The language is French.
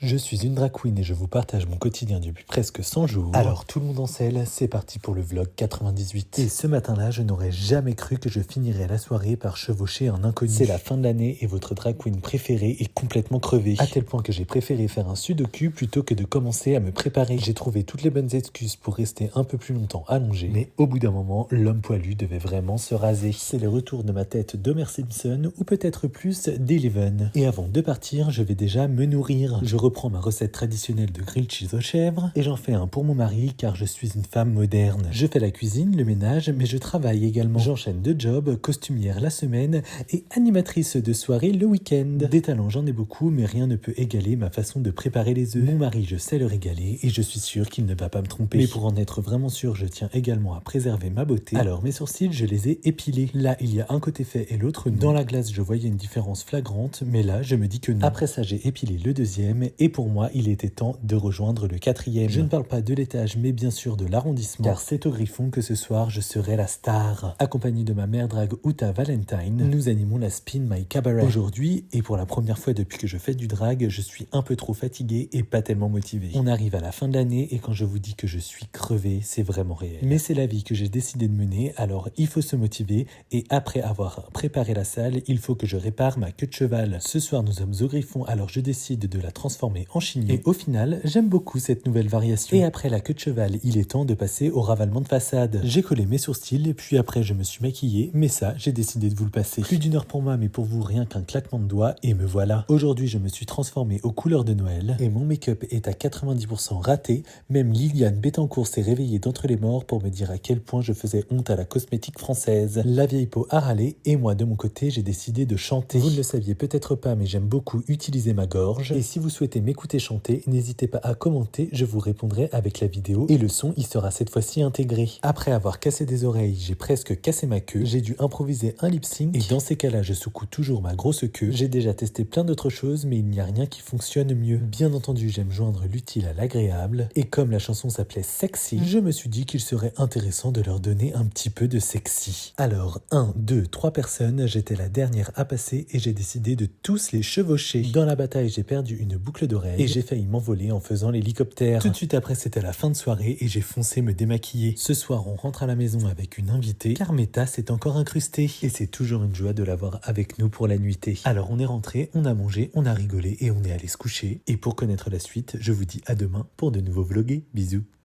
Je suis une drag queen et je vous partage mon quotidien depuis presque 100 jours. Alors tout le monde en selle, c'est parti pour le vlog 98. Et ce matin-là, je n'aurais jamais cru que je finirais la soirée par chevaucher un inconnu. C'est la fin de l'année et votre drag queen préférée est complètement crevée. À tel point que j'ai préféré faire un sudoku plutôt que de commencer à me préparer. J'ai trouvé toutes les bonnes excuses pour rester un peu plus longtemps allongé. Mais au bout d'un moment, l'homme poilu devait vraiment se raser. C'est le retour de ma tête d'Homer Simpson ou peut-être plus d'Eleven. Et avant de partir, je vais déjà me nourrir. Je reprends ma recette traditionnelle de grilled cheese aux chèvres et j'en fais un pour mon mari car je suis une femme moderne. Je fais la cuisine, le ménage, mais je travaille également. J'enchaîne 2 jobs, costumière la semaine et animatrice de soirée le week-end. Des talents j'en ai beaucoup, mais rien ne peut égaler ma façon de préparer les œufs. Mon mari, je sais le régaler et je suis sûr qu'il ne va pas me tromper. Mais pour en être vraiment sûr, je tiens également à préserver ma beauté. Alors mes sourcils, je les ai épilés. Là, il y a un côté fait et l'autre non. Dans la glace, je voyais une différence flagrante, mais là, je me dis que non. Après ça, j'ai épilé le deuxième et pour moi, il était temps de rejoindre le quatrième. Je ne parle pas de l'étage, mais bien sûr de l'arrondissement, car c'est au Griffon que ce soir, je serai la star. Accompagné de ma mère drague Uta Valentine, nous animons la Spin My Cabaret. Aujourd'hui, et pour la première fois depuis que je fais du drag, je suis un peu trop fatigué et pas tellement motivé. On arrive à la fin de l'année et quand je vous dis que je suis crevé, c'est vraiment réel. Mais c'est la vie que j'ai décidé de mener, alors il faut se motiver et après avoir préparé la salle, il faut que je répare ma queue de cheval. Ce soir, nous sommes au Griffon, alors je décide de la transformer en chignon. Et au final, j'aime beaucoup cette nouvelle variation. Et après la queue de cheval, il est temps de passer au ravalement de façade. J'ai collé mes sourcils, puis après je me suis maquillé, mais ça, j'ai décidé de vous le passer. Plus d'une heure pour moi, mais pour vous, rien qu'un claquement de doigts, et me voilà. Aujourd'hui, je me suis transformé aux couleurs de Noël, et mon make-up est à 90% raté. Même Liliane Bettencourt s'est réveillée d'entre les morts pour me dire à quel point je faisais honte à la cosmétique française. La vieille peau a râlé, et moi, de mon côté, j'ai décidé de chanter. Vous ne le saviez peut-être pas, mais j'aime beaucoup utiliser ma gorge, et si vous souhaitez m'écouter chanter, n'hésitez pas à commenter, je vous répondrai avec la vidéo et le son y sera cette fois-ci intégré. Après avoir cassé des oreilles, j'ai presque cassé ma queue, j'ai dû improviser un lip sync et dans ces cas-là, je secoue toujours ma grosse queue. J'ai déjà testé plein d'autres choses, mais il n'y a rien qui fonctionne mieux. Bien entendu, j'aime joindre l'utile à l'agréable et comme la chanson s'appelait Sexy, je me suis dit qu'il serait intéressant de leur donner un petit peu de sexy. Alors, 1, 2, 3 personnes, j'étais la dernière à passer et j'ai décidé de tous les chevaucher. Dans la bataille, j'ai perdu une boucle d'oreille et j'ai failli m'envoler en faisant l'hélicoptère. Tout de suite après, c'était la fin de soirée et j'ai foncé me démaquiller. Ce soir, on rentre à la maison avec une invitée car Meta s'est encore incrustée et c'est toujours une joie de l'avoir avec nous pour la nuitée. Alors on est rentré, on a mangé, on a rigolé et on est allé se coucher. Et pour connaître la suite, je vous dis à demain pour de nouveaux vlogs. Bisous.